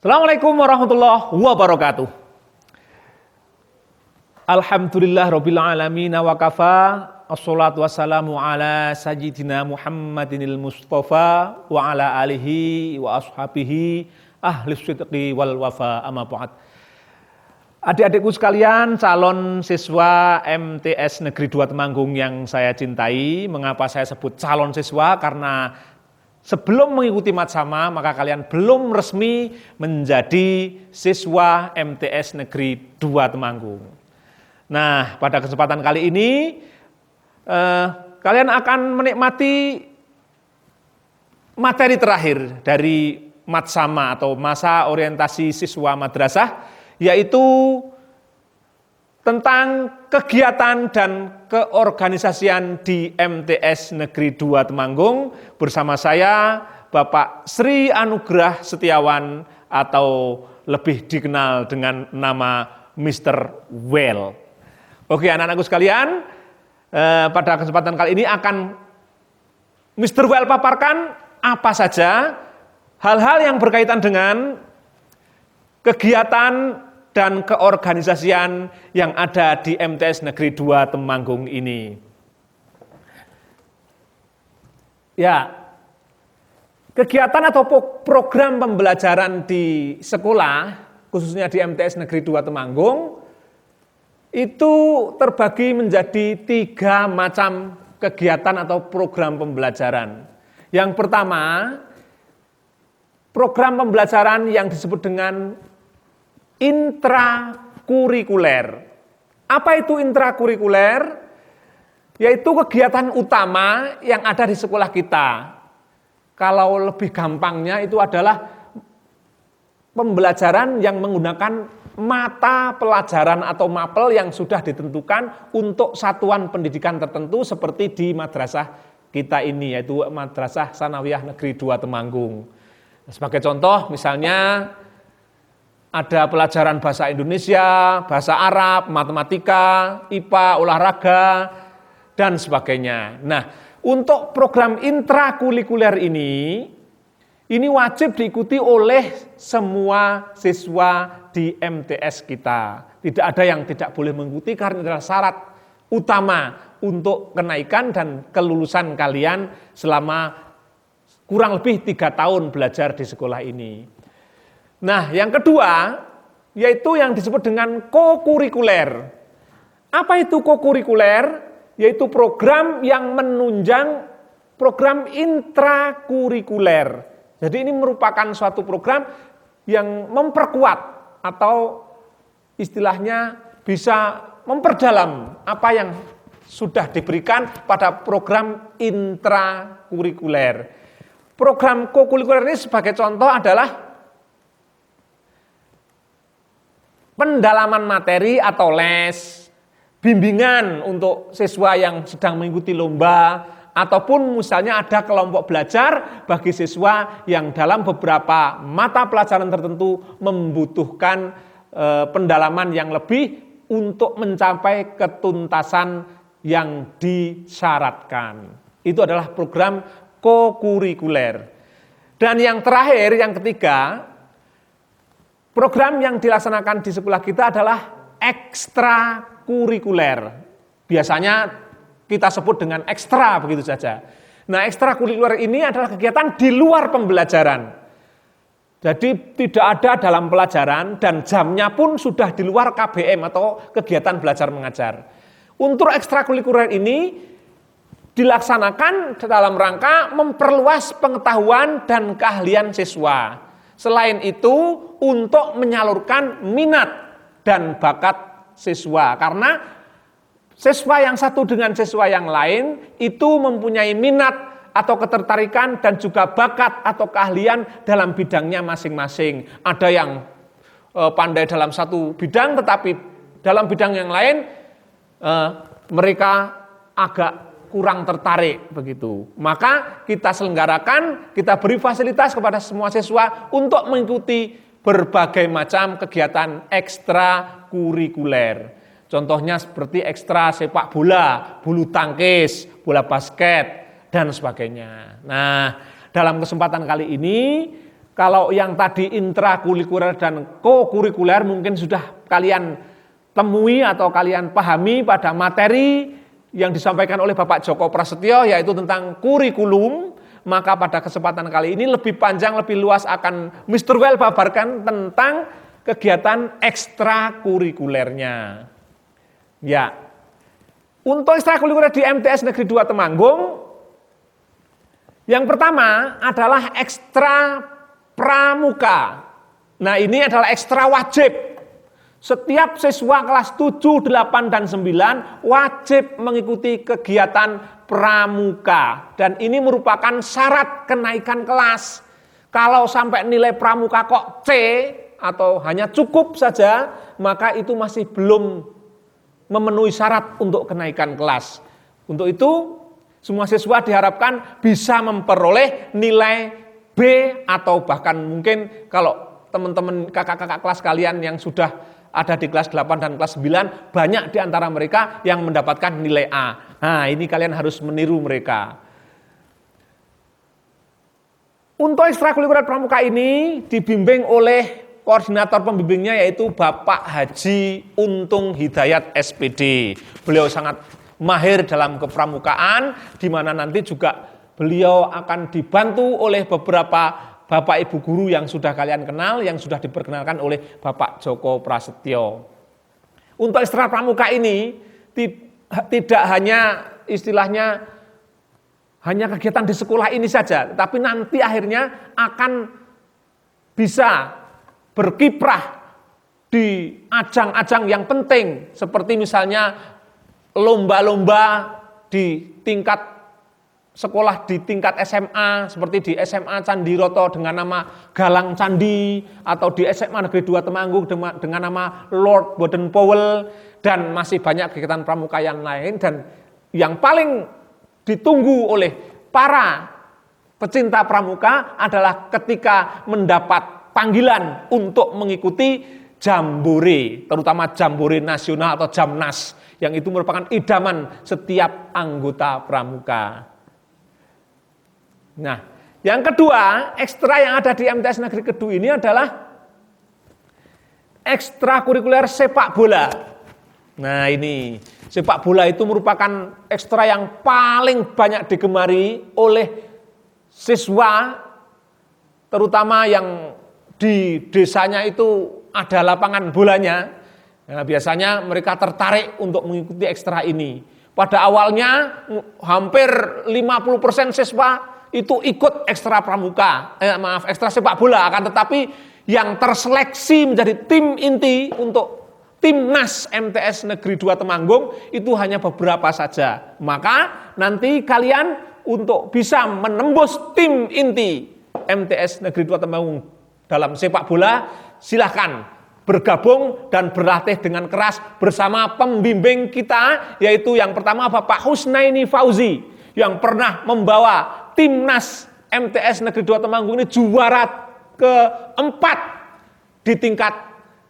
Assalamualaikum warahmatullahi wabarakatuh. Alhamdulillah rabbil alamin wa kafa. Assalatu wassalamu ala sayyidina Muhammadinil Mustafa wa ala alihi wa ashabihi ahli sidqi wal wafa amma ba'd. Adik-adikku sekalian, calon siswa MTS Negeri 2 Temanggung yang saya cintai. Mengapa saya sebut calon siswa? Karena sebelum mengikuti Matsama, maka kalian belum resmi menjadi siswa MTS Negeri 2 Temanggung. Nah, pada kesempatan kali ini, kalian akan menikmati materi terakhir dari Matsama atau masa orientasi siswa madrasah, yaitu tentang kegiatan dan keorganisasian di MTS Negeri 2 Temanggung bersama saya Bapak Sri Anugrah Setiawan atau lebih dikenal dengan nama Mr. Well. Oke anak-anakku sekalian, pada kesempatan kali ini akan Mr. Well paparkan apa saja hal-hal yang berkaitan dengan kegiatan dan keorganisasian yang ada di MTS Negeri 2 Temanggung ini. Ya, kegiatan atau program pembelajaran di sekolah, khususnya di MTS Negeri 2 Temanggung, itu terbagi menjadi 3 macam kegiatan atau program pembelajaran. Yang pertama, program pembelajaran yang disebut dengan intrakurikuler. Apa itu intrakurikuler? Yaitu kegiatan utama yang ada di sekolah kita. Kalau lebih gampangnya itu adalah pembelajaran yang menggunakan mata pelajaran atau mapel yang sudah ditentukan untuk satuan pendidikan tertentu seperti di madrasah kita ini, yaitu Madrasah Sanawiyah Negeri 2 Temanggung. Sebagai contoh misalnya ada pelajaran bahasa Indonesia, bahasa Arab, matematika, IPA, olahraga, dan sebagainya. Nah, untuk program intrakurikuler ini wajib diikuti oleh semua siswa di MTS kita. Tidak ada yang tidak boleh mengikuti karena adalah syarat utama untuk kenaikan dan kelulusan kalian selama kurang lebih 3 tahun belajar di sekolah ini. Nah, yang kedua, yaitu yang disebut dengan kokurikuler. Apa itu kokurikuler? Yaitu program yang menunjang program intrakurikuler. Jadi ini merupakan suatu program yang memperkuat atau istilahnya bisa memperdalam apa yang sudah diberikan pada program intrakurikuler. Program kokurikuler ini sebagai contoh adalah pendalaman materi atau les, bimbingan untuk siswa yang sedang mengikuti lomba, ataupun misalnya ada kelompok belajar bagi siswa yang dalam beberapa mata pelajaran tertentu membutuhkan pendalaman yang lebih untuk mencapai ketuntasan yang disyaratkan. Itu adalah program kokurikuler. Dan yang terakhir, yang ketiga, program yang dilaksanakan di sekolah kita adalah ekstrakurikuler. Biasanya kita sebut dengan ekstra begitu saja. Nah, ekstrakurikuler ini adalah kegiatan di luar pembelajaran. Jadi tidak ada dalam pelajaran dan jamnya pun sudah di luar KBM atau kegiatan belajar mengajar. Untuk ekstrakurikuler ini dilaksanakan dalam rangka memperluas pengetahuan dan keahlian siswa. Selain itu untuk menyalurkan minat dan bakat siswa. Karena siswa yang satu dengan siswa yang lain itu mempunyai minat atau ketertarikan dan juga bakat atau keahlian dalam bidangnya masing-masing. Ada yang pandai dalam satu bidang tetapi dalam bidang yang lain mereka agak kurang tertarik begitu. Maka kita selenggarakan, kita beri fasilitas kepada semua siswa untuk mengikuti berbagai macam kegiatan ekstrakurikuler. Contohnya seperti ekstra sepak bola, bulu tangkis, bola basket, dan sebagainya. Nah, dalam kesempatan kali ini Kalau yang tadi intrakurikuler dan kokurikuler mungkin sudah kalian temui atau kalian pahami pada materi yang disampaikan oleh Bapak Djoko Prasetyo, yaitu tentang kurikulum. Maka pada kesempatan kali ini lebih panjang, lebih luas akan Mr. Well paparkan tentang kegiatan ekstrakurikulernya. Ya, untuk ekstrakurikuler di MTS Negeri 2 Temanggung, yang pertama adalah ekstra pramuka. Nah, ini adalah ekstra wajib. Setiap siswa kelas 7, 8, dan 9 wajib mengikuti kegiatan pramuka. Dan ini merupakan syarat kenaikan kelas. Kalau sampai nilai pramuka kok C atau hanya cukup saja, maka itu masih belum memenuhi syarat untuk kenaikan kelas. Untuk itu, semua siswa diharapkan bisa memperoleh nilai B atau bahkan mungkin kalau teman-teman kakak-kakak kelas kalian yang sudah ada di kelas 8 dan kelas 9, banyak di antara mereka yang mendapatkan nilai A. Nah, ini kalian harus meniru mereka. Untuk ekstrakurikuler pramuka ini dibimbing oleh koordinator pembimbingnya yaitu Bapak Haji Untung Hidayat SPD. Beliau sangat mahir dalam kepramukaan, di mana nanti juga beliau akan dibantu oleh beberapa Bapak Ibu guru yang sudah kalian kenal, yang sudah diperkenalkan oleh Bapak Djoko Prasetyo. Untuk ekstra pramuka ini tidak hanya istilahnya hanya kegiatan di sekolah ini saja, tapi nanti akhirnya akan bisa berkiprah di ajang-ajang yang penting, seperti misalnya lomba-lomba di tingkat sekolah di tingkat SMA, seperti di SMA Candiroto dengan nama Galang Candi, atau di SMA Negeri 2 Temanggung dengan nama Lord Baden Powell, dan masih banyak kegiatan pramuka yang lain. Dan yang paling ditunggu oleh para pecinta pramuka adalah ketika mendapat panggilan untuk mengikuti jambore, terutama jambore nasional atau Jamnas, yang itu merupakan idaman setiap anggota pramuka. Nah, yang kedua, ekstra yang ada di MTS Negeri Kedua ini adalah ekstrakurikuler sepak bola. Nah, ini sepak bola itu merupakan ekstra yang paling banyak digemari oleh siswa, terutama yang di desanya itu ada lapangan bolanya. Nah, biasanya mereka tertarik untuk mengikuti ekstra ini. Pada awalnya hampir 50% siswa itu ikut ekstra pramuka, ekstra sepak bola, akan tetapi yang terseleksi menjadi tim inti untuk Timnas MTS Negeri 2 Temanggung itu hanya beberapa saja. Maka nanti kalian untuk bisa menembus tim inti MTS Negeri 2 Temanggung dalam sepak bola, silahkan bergabung dan berlatih dengan keras bersama pembimbing kita, yaitu yang pertama Bapak Husnaini Fauzi, yang pernah membawa Timnas MTS Negeri 2 Temanggung ini juara keempat di tingkat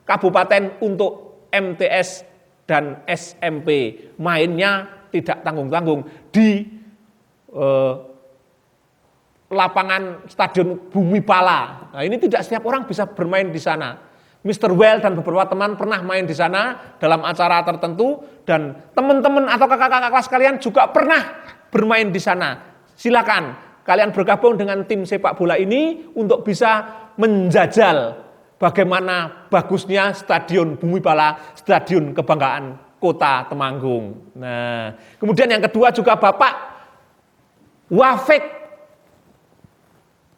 kabupaten untuk MTS dan SMP. Mainnya tidak tanggung-tanggung di lapangan Stadion Bumi Pala. Nah, ini tidak setiap orang bisa bermain di sana. Mr. Well dan beberapa teman pernah main di sana dalam acara tertentu, dan teman-teman atau kakak-kakak kelas kalian juga pernah bermain di sana. Silakan kalian bergabung dengan tim sepak bola ini untuk bisa menjajal bagaimana bagusnya Stadion Bumi Pala, stadion kebanggaan Kota Temanggung. Nah, kemudian yang kedua juga Bapak Wafik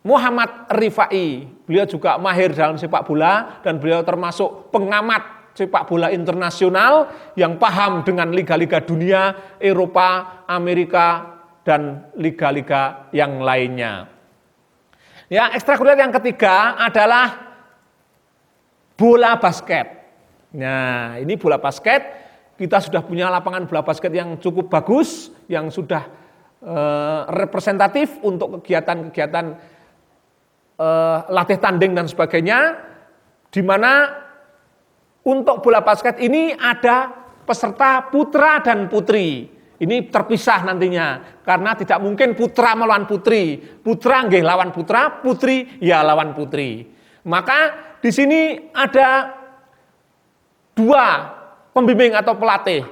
Muhammad Rifai. Beliau juga mahir dalam sepak bola dan beliau termasuk pengamat sepak bola internasional yang paham dengan liga-liga dunia, Eropa, Amerika, dan liga-liga yang lainnya. Ya, ekstrakurikuler yang ketiga adalah bola basket. Nah, ini bola basket, kita sudah punya lapangan bola basket yang cukup bagus, yang sudah representatif untuk kegiatan-kegiatan latih tanding dan sebagainya, di mana untuk bola basket ini ada peserta putra dan putri. Ini terpisah nantinya karena tidak mungkin putra melawan putri. Putra nggih lawan putra, putri ya lawan putri. Maka di sini ada dua pembimbing atau pelatih.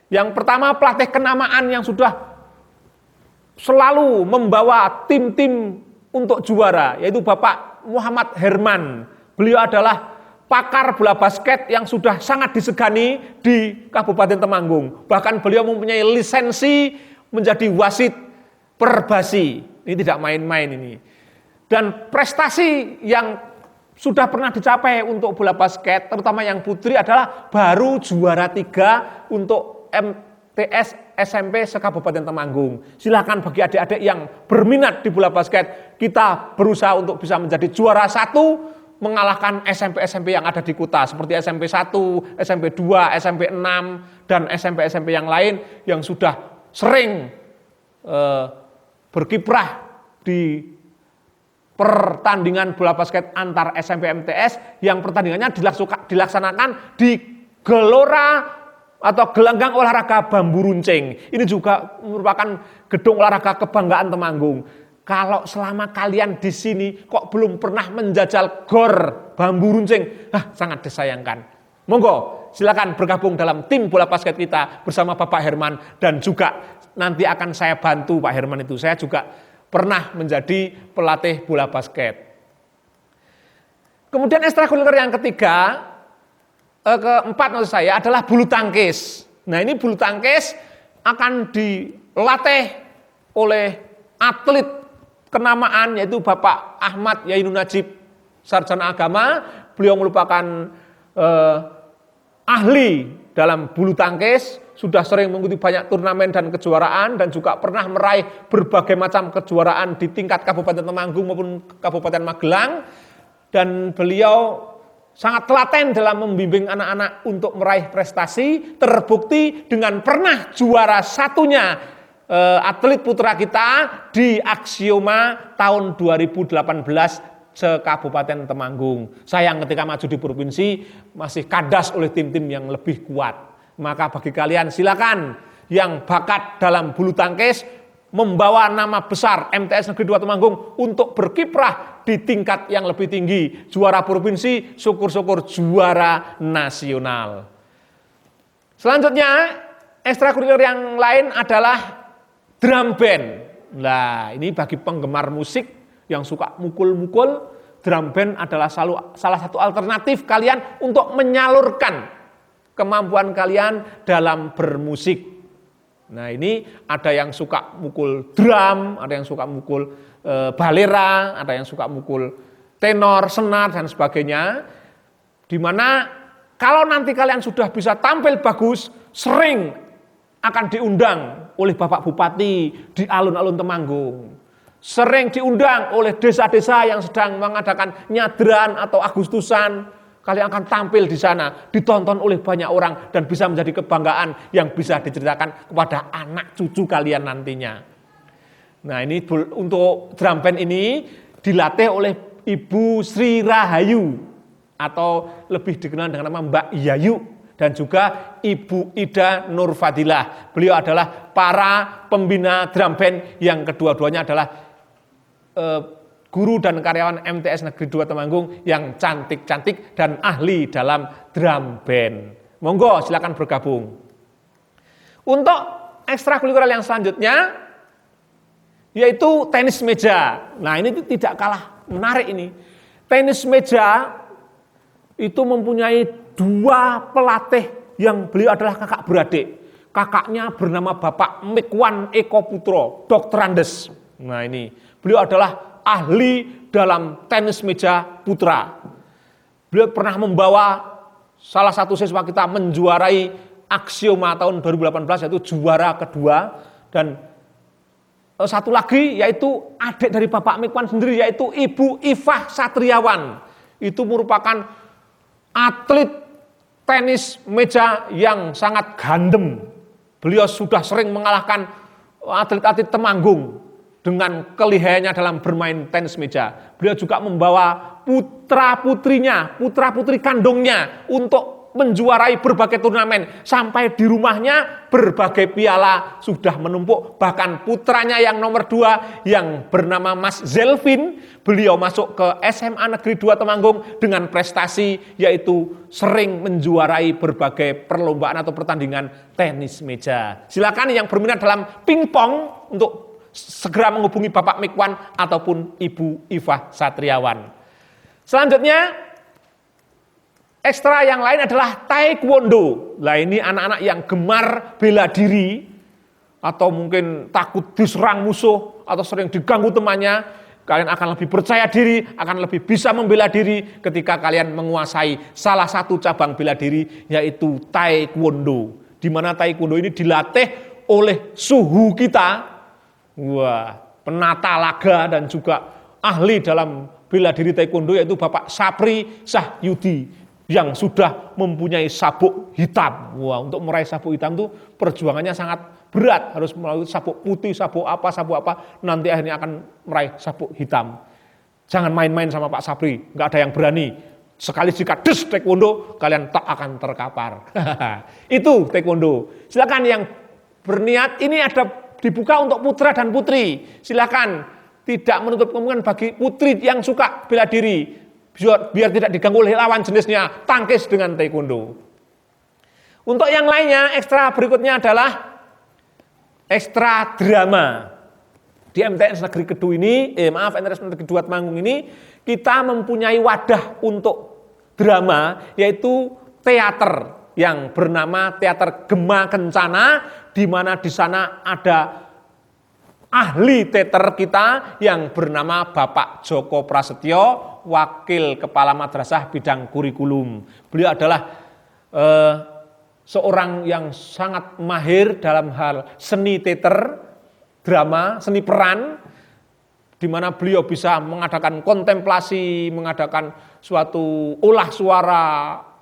Yang pertama pelatih kenamaan yang sudah selalu membawa tim-tim untuk juara, yaitu Bapak Muhammad Herman. Beliau adalah pakar bola basket yang sudah sangat disegani di Kabupaten Temanggung. Bahkan beliau mempunyai lisensi menjadi wasit perbasi. Ini tidak main-main ini. Dan prestasi yang sudah pernah dicapai untuk bola basket, terutama yang putri adalah baru juara 3 untuk MTS SMP se-Kabupaten Temanggung. Silakan bagi adik-adik yang berminat di bola basket, kita berusaha untuk bisa menjadi juara 1, mengalahkan SMP-SMP yang ada di kota seperti SMP 1, SMP 2, SMP 6 dan SMP-SMP yang lain yang sudah sering berkiprah di pertandingan bola basket antar SMP MTS yang pertandingannya dilaksanakan di Gelora atau gelanggang olahraga Bambu Runcing. Ini juga merupakan gedung olahraga kebanggaan Temanggung. Kalau selama kalian di sini kok belum pernah menjajal GOR Bambu Runcing, sangat disayangkan. Monggo, silakan bergabung dalam tim bola basket kita bersama Bapak Herman dan juga nanti akan saya bantu Pak Herman itu. Saya juga pernah menjadi pelatih bola basket. Kemudian ekstrakurikuler yang ketiga, keempat maksud saya adalah bulu tangkis. Nah ini bulu tangkis akan dilatih oleh atlet kenamaan yaitu Bapak Ahmad Yainun Najib, sarjana agama. Beliau merupakan ahli dalam bulu tangkis, sudah sering mengikuti banyak turnamen dan kejuaraan dan juga pernah meraih berbagai macam kejuaraan di tingkat Kabupaten Temanggung maupun Kabupaten Magelang. Dan beliau sangat telaten dalam membimbing anak-anak untuk meraih prestasi, terbukti dengan pernah juara satunya atlet putra kita di Aksioma tahun 2018 se-Kabupaten Temanggung. Sayang ketika maju di provinsi masih kandas oleh tim-tim yang lebih kuat. Maka bagi kalian silakan yang bakat dalam bulu tangkis membawa nama besar MTS Negeri 2 Temanggung untuk berkiprah di tingkat yang lebih tinggi. Juara provinsi, syukur-syukur juara nasional. Selanjutnya, ekstrakurikuler yang lain adalah drum band. Nah, ini bagi penggemar musik yang suka mukul-mukul, drum band adalah salah satu alternatif kalian untuk menyalurkan kemampuan kalian dalam bermusik. Nah, ini ada yang suka mukul drum, ada yang suka mukul balera, ada yang suka mukul tenor, senar dan sebagainya. Di mana kalau nanti kalian sudah bisa tampil bagus, sering akan diundang oleh Bapak Bupati di alun-alun Temanggung. Sering diundang oleh desa-desa yang sedang mengadakan nyadran atau Agustusan. Kalian akan tampil di sana, ditonton oleh banyak orang dan bisa menjadi kebanggaan yang bisa diceritakan kepada anak cucu kalian nantinya. Nah ini untuk drum band ini dilatih oleh Ibu Sri Rahayu atau lebih dikenal dengan nama Mbak Yayu. Dan juga Ibu Ida Nur Fadilah. Beliau adalah para pembina drum band yang kedua-duanya adalah guru dan karyawan MTS Negeri 2 Temanggung yang cantik-cantik dan ahli dalam drum band. Monggo silakan bergabung. Untuk ekstrakurikuler yang selanjutnya yaitu tenis meja. Nah ini tidak kalah menarik ini. Tenis meja itu mempunyai 2 pelatih yang beliau adalah kakak beradik. Kakaknya bernama Bapak Mikwan Eko Putro, Dr. Andes. Nah ini, beliau adalah ahli dalam tenis meja putra. Beliau pernah membawa salah satu siswa kita menjuarai Aksioma tahun 2018 yaitu juara kedua. Dan satu lagi yaitu adik dari Bapak Mikwan sendiri yaitu Ibu Ifah Satriawan. Itu merupakan atlet tenis meja yang sangat gandem. Beliau sudah sering mengalahkan atlet-atlet Temanggung dengan kelihayannya dalam bermain tenis meja. Beliau juga membawa putra-putrinya, putra-putri kandungnya untuk menjuarai berbagai turnamen. Sampai di rumahnya berbagai piala sudah menumpuk. Bahkan putranya yang nomor 2 yang bernama Mas Zelvin, beliau masuk ke SMA Negeri 2 Temanggung dengan prestasi yaitu sering menjuarai berbagai perlombaan atau pertandingan tenis meja. Silakan yang berminat dalam pingpong untuk segera menghubungi Bapak Mikwan ataupun Ibu Iva Satriawan. Selanjutnya, ekstra yang lain adalah taekwondo. Nah, ini anak-anak yang gemar bela diri atau mungkin takut diserang musuh atau sering diganggu temannya. Kalian akan lebih percaya diri, akan lebih bisa membela diri ketika kalian menguasai salah satu cabang bela diri yaitu taekwondo. Di mana taekwondo ini dilatih oleh suhu kita. Wah, penata laga dan juga ahli dalam bela diri taekwondo yaitu Bapak Sapri Sahyudi yang sudah mempunyai sabuk hitam. Wah, untuk meraih sabuk hitam itu perjuangannya sangat berat, harus melalui sabuk putih, sabuk apa, nanti akhirnya akan meraih sabuk hitam. Jangan main-main sama Pak Sapri, nggak ada yang berani. Sekali jika des taekwondo, kalian tak akan terkapar. Itu taekwondo. Silakan yang berniat, ini ada dibuka untuk putra dan putri. Silakan. Tidak menutup kemungkinan bagi putri yang suka bela diri biar tidak diganggu oleh lawan jenisnya, tangkis dengan taekwondo. Untuk yang lainnya, ekstra berikutnya adalah ekstra drama. Di MTS Negeri Kedua ini, MTS Negeri Kedua Temanggung ini, kita mempunyai wadah untuk drama, yaitu teater yang bernama Teater Gema Kencana, di mana di sana ada ahli teater kita yang bernama Bapak Joko Prasetyo, Wakil Kepala Madrasah Bidang Kurikulum. Beliau adalah seorang yang sangat mahir dalam hal seni teater, drama, seni peran, di mana beliau bisa mengadakan kontemplasi, mengadakan suatu olah suara,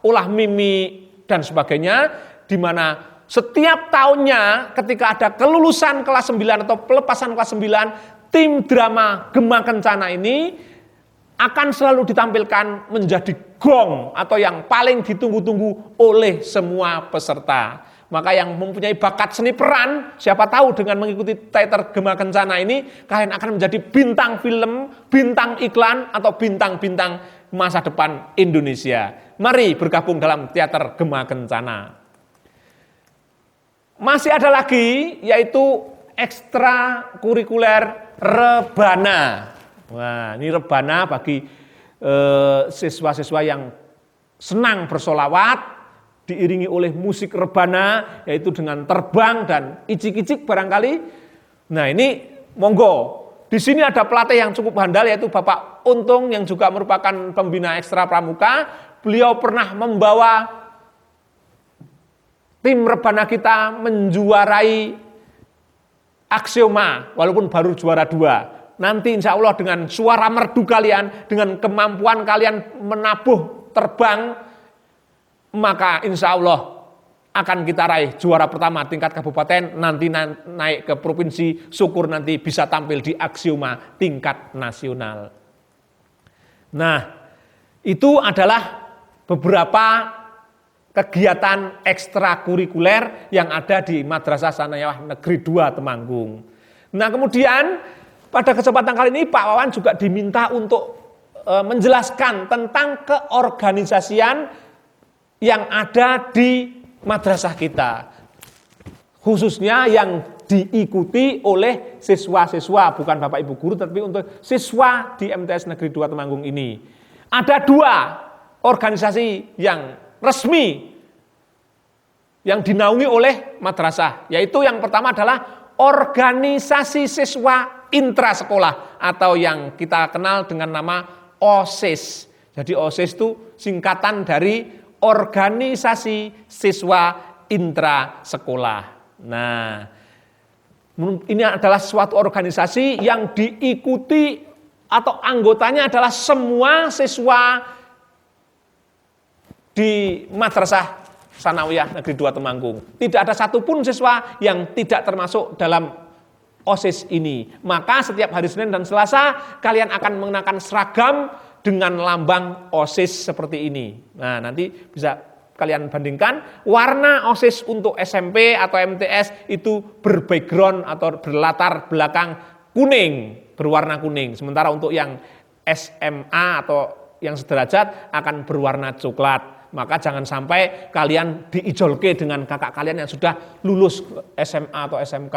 olah mimik, dan sebagainya, di mana setiap tahunnya ketika ada kelulusan kelas 9 atau pelepasan kelas 9, tim drama Gema Kencana ini akan selalu ditampilkan menjadi gong atau yang paling ditunggu-tunggu oleh semua peserta. Maka yang mempunyai bakat seni peran, siapa tahu dengan mengikuti teater Gema Kencana ini, kalian akan menjadi bintang film, bintang iklan, atau bintang-bintang masa depan Indonesia. Mari bergabung dalam teater Gema Kencana. Masih ada lagi, yaitu ekstra kurikuler rebana. Wah, ini rebana bagi siswa-siswa yang senang bersolawat, diiringi oleh musik rebana, yaitu dengan terbang dan icik-icik barangkali. Nah, ini monggo. Di sini ada pelatih yang cukup handal, yaitu Bapak Untung yang juga merupakan pembina ekstra pramuka. Beliau pernah membawa tim rebana kita menjuarai aksioma, walaupun baru juara 2. Nanti insya Allah dengan suara merdu kalian, dengan kemampuan kalian menabuh terbang, maka insya Allah akan kita raih juara pertama tingkat kabupaten, nanti naik ke provinsi, syukur nanti bisa tampil di aksioma tingkat nasional. Nah, itu adalah beberapa kegiatan ekstrakurikuler yang ada di Madrasah Sanawiyah Negeri 2 Temanggung. Nah, kemudian pada kesempatan kali ini Pak Wawan juga diminta untuk menjelaskan tentang keorganisasian yang ada di madrasah kita, khususnya yang diikuti oleh siswa-siswa, bukan Bapak Ibu guru, tapi untuk siswa di MTS Negeri 2 Temanggung ini. Ada 2 organisasi yang resmi yang dinaungi oleh madrasah, yaitu yang pertama adalah organisasi siswa intrasekolah atau yang kita kenal dengan nama OSIS. Jadi OSIS itu singkatan dari organisasi siswa intrasekolah. Nah, ini adalah suatu organisasi yang diikuti atau anggotanya adalah semua siswa di Madrasah Sanawiyah Negeri 2 Temanggung. Tidak ada satupun siswa yang tidak termasuk dalam OSIS ini. Maka setiap hari Senin dan Selasa kalian akan mengenakan seragam dengan lambang OSIS seperti ini. Nah, nanti bisa kalian bandingkan, warna OSIS untuk SMP atau MTS itu berbackground atau berlatar belakang kuning, berwarna kuning. Sementara untuk yang SMA atau yang sederajat akan berwarna coklat. Maka jangan sampai kalian diijolke dengan kakak kalian yang sudah lulus SMA atau SMK.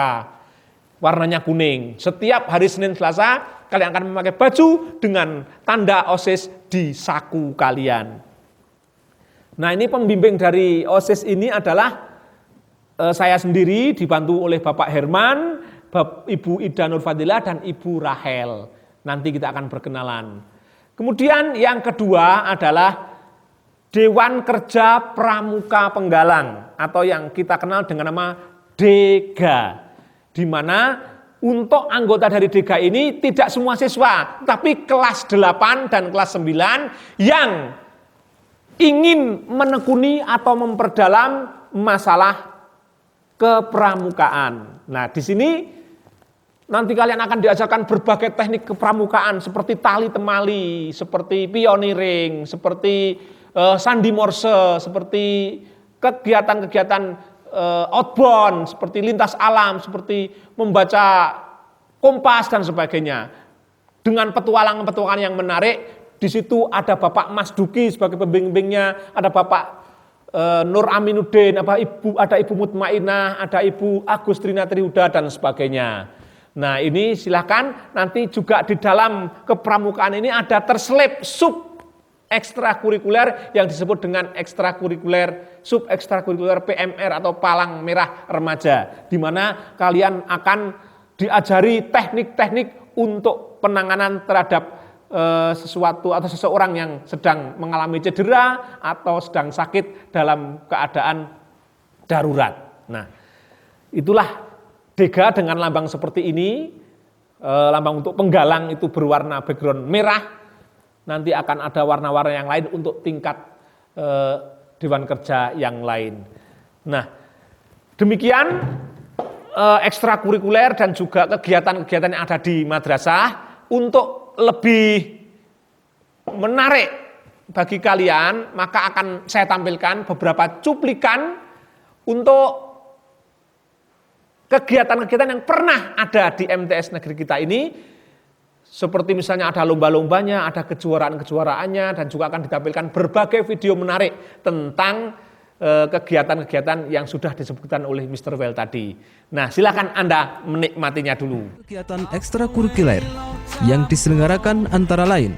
Warnanya kuning. Setiap hari Senin Selasa kalian akan memakai baju dengan tanda OSIS di saku kalian. Nah, ini pembimbing dari OSIS ini adalah saya sendiri dibantu oleh Bapak Herman, Ibu Ida Nurfadilah dan Ibu Rahel. Nanti kita akan berkenalan. Kemudian yang kedua adalah Dewan Kerja Pramuka Penggalang atau yang kita kenal dengan nama DEGA. Di mana untuk anggota dari DEGA ini tidak semua siswa, tapi kelas 8 dan kelas 9 yang ingin menekuni atau memperdalam masalah kepramukaan. Nah, di sini nanti kalian akan diajarkan berbagai teknik kepramukaan seperti tali temali, seperti pioneering, seperti sandi morse, seperti kegiatan-kegiatan outbound, seperti lintas alam, seperti membaca kompas dan sebagainya. Dengan petualangan-petualangan yang menarik, di situ ada Bapak Mas Duki sebagai pembimbingnya, ada Bapak Nur Aminuddin, ada Ibu Mutmainah, ada Ibu Agustrina Triuda dan sebagainya. Nah, ini silahkan nanti juga di dalam kepramukaan ini ada terselip sub ekstrakurikuler yang disebut dengan ekstrakurikuler, sub ekstrakurikuler PMR atau Palang Merah Remaja, di mana kalian akan diajari teknik-teknik untuk penanganan terhadap sesuatu atau seseorang yang sedang mengalami cedera atau sedang sakit dalam keadaan darurat. Nah, itulah DEGA dengan lambang seperti ini, lambang untuk penggalang itu berwarna background merah. Nanti akan ada warna-warna yang lain untuk tingkat Dewan Kerja yang lain. Nah, demikian ekstrakurikuler dan juga kegiatan-kegiatan yang ada di madrasah. Untuk lebih menarik bagi kalian, maka akan saya tampilkan beberapa cuplikan untuk kegiatan-kegiatan yang pernah ada di MTS negeri kita ini. Seperti misalnya ada lomba-lombanya, ada kejuaraan-kejuaraannya, dan juga akan ditampilkan berbagai video menarik tentang kegiatan-kegiatan yang sudah disebutkan oleh Mr. Well tadi. Nah, silakan Anda menikmatinya dulu. Kegiatan ekstrakurikuler yang diselenggarakan antara lain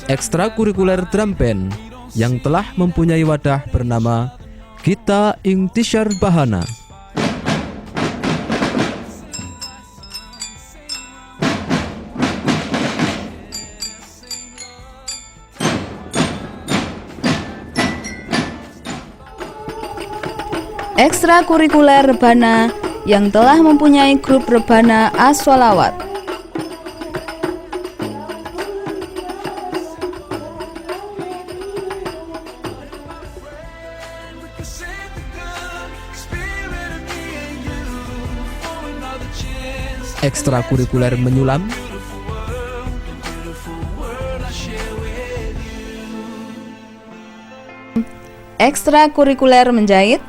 ekstrakurikuler drum band yang telah mempunyai wadah bernama Gita Intisar Bahana. Ekstrakurikuler rebana yang telah mempunyai grup rebana as-sholawat. Ekstrakurikuler menyulam, Ekstrakurikuler menjahit,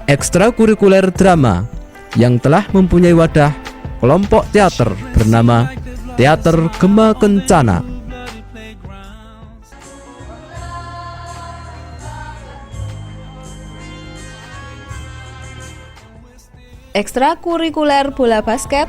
ekstrakurikuler drama yang telah mempunyai wadah kelompok teater bernama Teater Gema Kencana. ekstrakurikuler bola basket,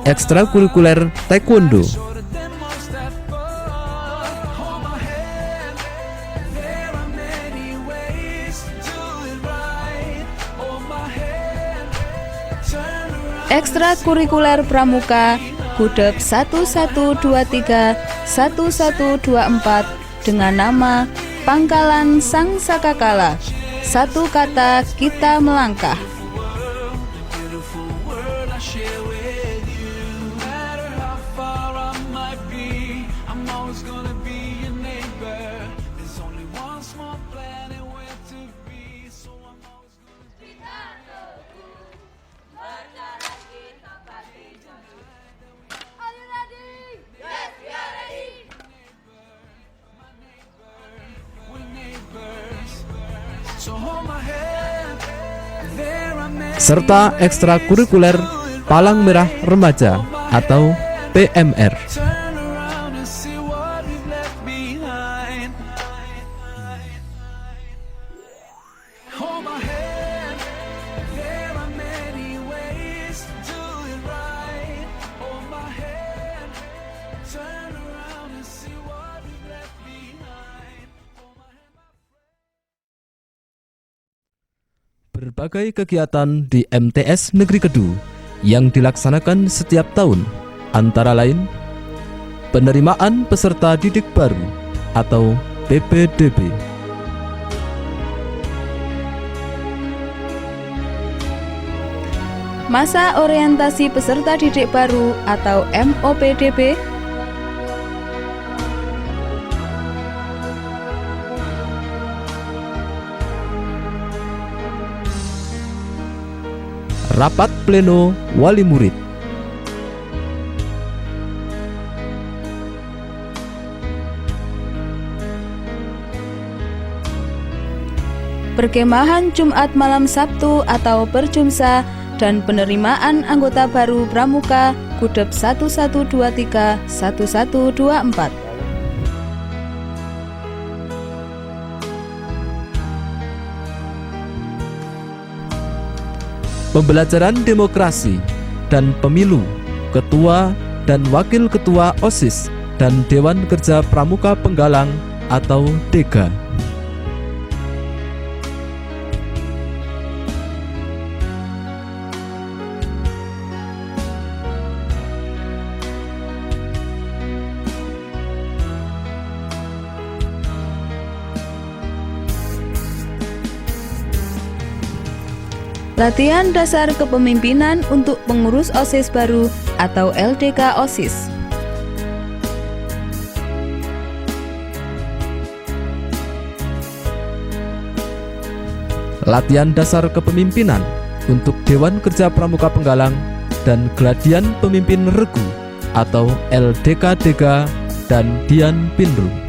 Ekstrakurikuler taekwondo, ekstrakurikuler pramuka Gudeg 1123 1124 dengan nama Pangkalan Sang Sakakala. Satu kata kita melangkah. I'm always gonna serta ekstrakurikuler Palang Merah Remaja atau PMR. Berbagai kegiatan di MTS Negeri Kedu yang dilaksanakan setiap tahun, antara lain penerimaan peserta didik baru atau PPDB, masa orientasi peserta didik baru atau MOPDB, rapat pleno wali murid, perkemahan Jumat malam Sabtu atau perjumsa, dan penerimaan anggota baru Pramuka Kudep 1123 1124. pembelajaran demokrasi dan pemilu, ketua dan wakil ketua OSIS dan Dewan Kerja Pramuka Penggalang atau DEGA. Latihan dasar kepemimpinan untuk pengurus OSIS baru atau LDK OSIS. Latihan dasar kepemimpinan untuk Dewan Kerja Pramuka Penggalang dan Gladian Pemimpin Regu atau LDK-DEGA dan Dian Pinru.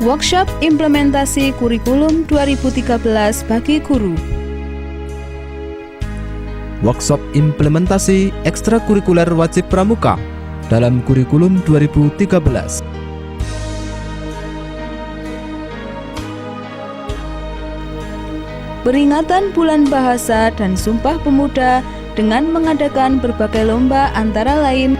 Workshop implementasi kurikulum 2013 bagi guru. Workshop implementasi ekstrakurikuler wajib pramuka dalam kurikulum 2013. Peringatan Bulan Bahasa dan Sumpah Pemuda dengan mengadakan berbagai lomba antara lain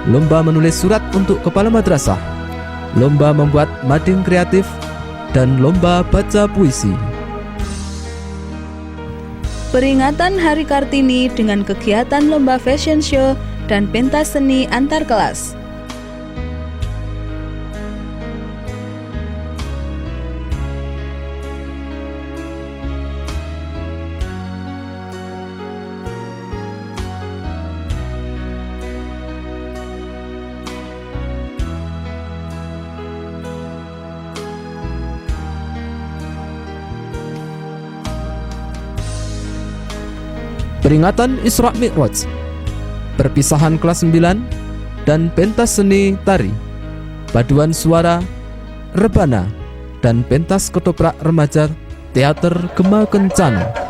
lomba menulis surat untuk kepala madrasah, lomba membuat mading kreatif, dan lomba baca puisi. peringatan Hari Kartini dengan kegiatan lomba fashion show dan pentas seni antar kelas. Peringatan Isra Mi'raj, perpisahan kelas 9, dan pentas seni tari, paduan suara, rebana, dan pentas ketoprak remaja Teater Gema Kencana.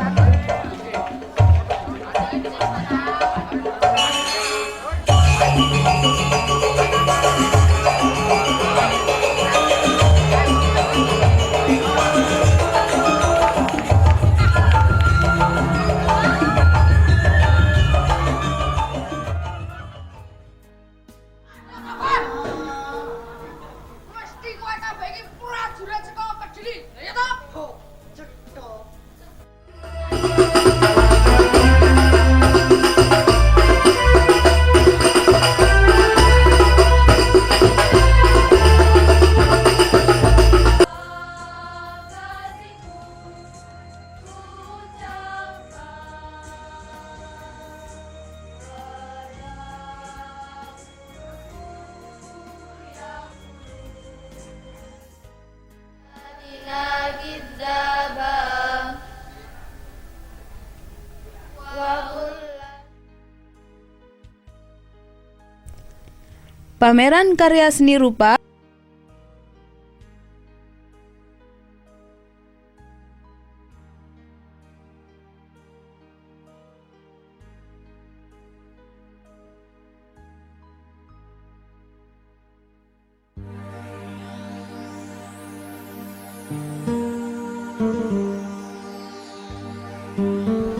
Pameran karya seni rupa,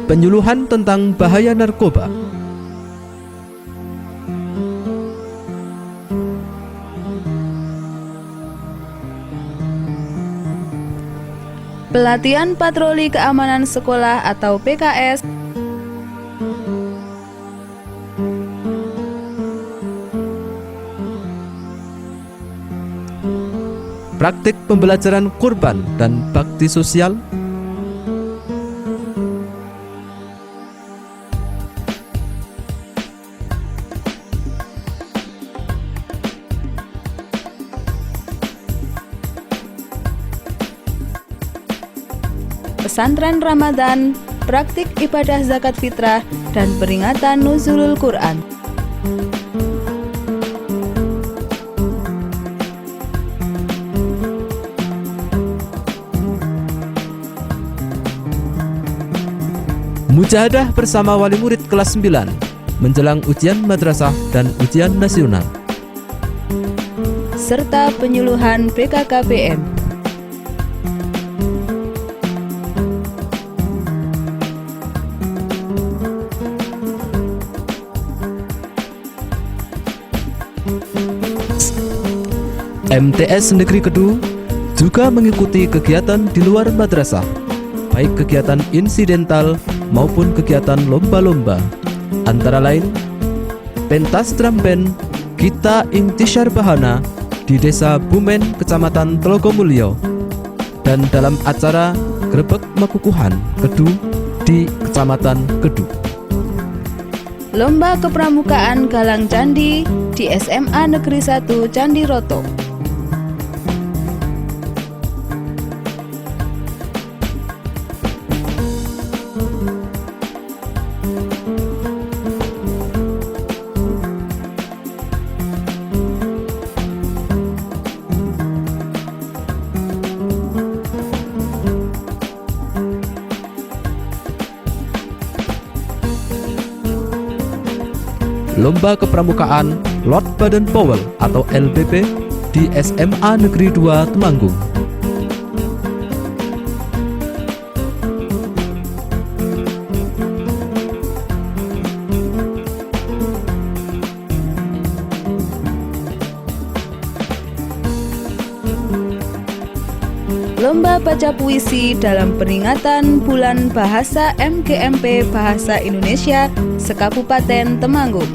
penyuluhan tentang bahaya narkoba, pelatihan patroli keamanan sekolah atau PKS, praktik pembelajaran kurban dan bakti sosial, pesantren Ramadan, praktik ibadah zakat fitrah, dan peringatan nuzulul Quran. mujahadah bersama wali murid kelas 9 menjelang ujian madrasah dan ujian nasional, serta penyuluhan BKKBM. MTS Negeri Kedu juga mengikuti kegiatan di luar madrasah, baik kegiatan insidental maupun kegiatan lomba-lomba, antara lain pentas drum band Gita Intisyar Bahana di Desa Bumen, Kecamatan Telogomulyo, dan dalam acara Grebek Makukuhan Kedu di Kecamatan Kedu. Lomba kepramukaan galang candi di SMA Negeri 1 Candi Roto. Lomba kepramukaan Lord Baden Powell atau LBP di SMA Negeri 2 Temanggung. Lomba baca puisi dalam peringatan Bulan Bahasa MGMP Bahasa Indonesia Sekabupaten Temanggung.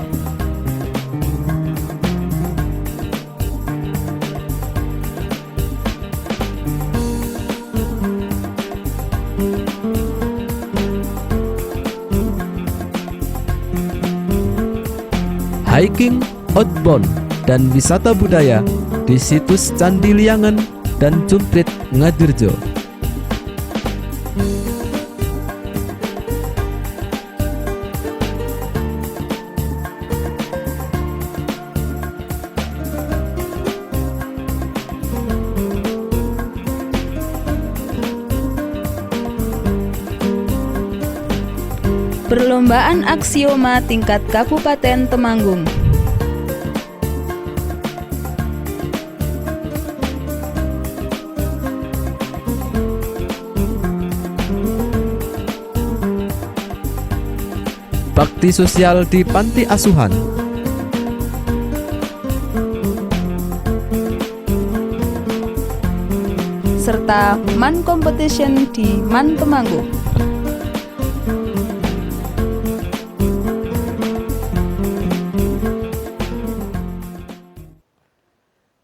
Hiking, outbound, dan wisata budaya di situs Candi Liangen dan Jumprit Ngadirjo. Perlombaan aksioma tingkat Kabupaten Temanggung. Bakti sosial di panti asuhan. Serta Man Competition di Man Temanggung.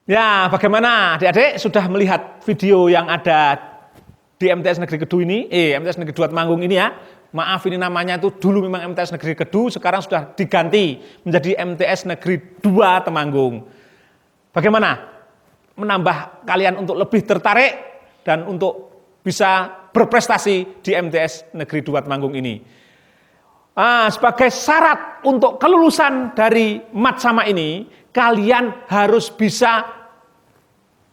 Ya, bagaimana adik-adik sudah melihat video yang ada di MTS Negeri Kedu ini? MTS Negeri 2 Temanggung ini ya. Maaf, ini namanya itu dulu memang MTS Negeri Kedu, sekarang sudah diganti menjadi MTS Negeri 2 Temanggung. Bagaimana? Menambah kalian untuk lebih tertarik dan untuk bisa berprestasi di MTS Negeri 2 Temanggung ini. Sebagai syarat untuk kelulusan dari Matsama ini, kalian harus bisa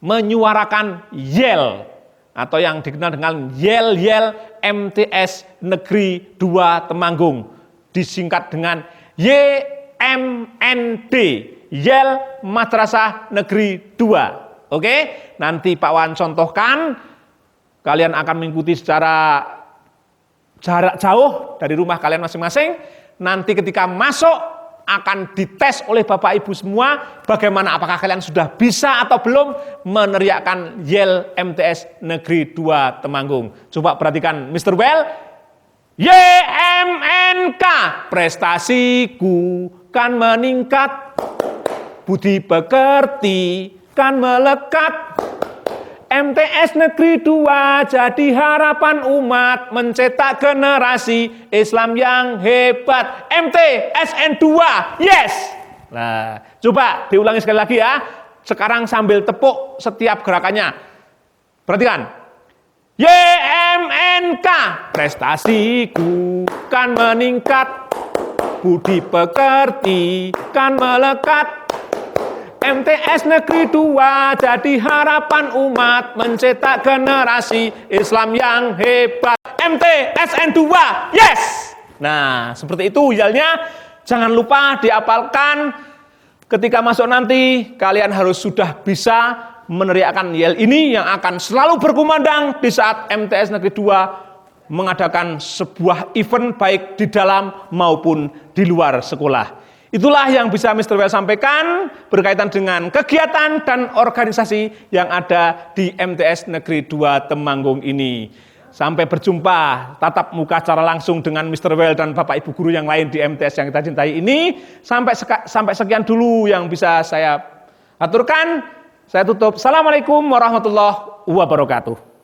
menyuarakan yel atau yang dikenal dengan yel-yel MTS Negeri 2 Temanggung, disingkat dengan YMND, Yel Madrasah Negeri 2. Oke, nanti Pak Wan contohkan, kalian akan mengikuti secara jarak jauh dari rumah kalian masing-masing. Nanti ketika masuk akan dites oleh Bapak Ibu semua bagaimana, apakah kalian sudah bisa atau belum meneriakkan Yel MTS Negeri 2 Temanggung. Coba perhatikan Mr. Well. YMNK, prestasiku kan meningkat, budi pekerti kan melekat. MTS Negeri 2 jadi harapan umat, mencetak generasi Islam yang hebat. MTSN 2, yes! Nah, coba diulangi sekali lagi ya. Sekarang sambil tepuk setiap gerakannya. Perhatikan. YMNK, prestasiku kan meningkat, budi pekerti kan melekat. MTS Negeri 2 jadi harapan umat, mencetak generasi Islam yang hebat. MTSN 2, yes! Nah, seperti itu yelnya. Jangan lupa diapalkan. Ketika masuk nanti, kalian harus sudah bisa meneriakkan yel ini yang akan selalu berkumandang di saat MTS Negeri 2 mengadakan sebuah event baik di dalam maupun di luar sekolah. Itulah yang bisa Mr. Well sampaikan berkaitan dengan kegiatan dan organisasi yang ada di MTS Negeri 2 Temanggung ini. Sampai berjumpa tatap muka secara langsung dengan Mr. Well dan Bapak Ibu guru yang lain di MTS yang kita cintai ini. Sampai sekian dulu yang bisa saya aturkan. Saya tutup. Assalamualaikum warahmatullahi wabarakatuh.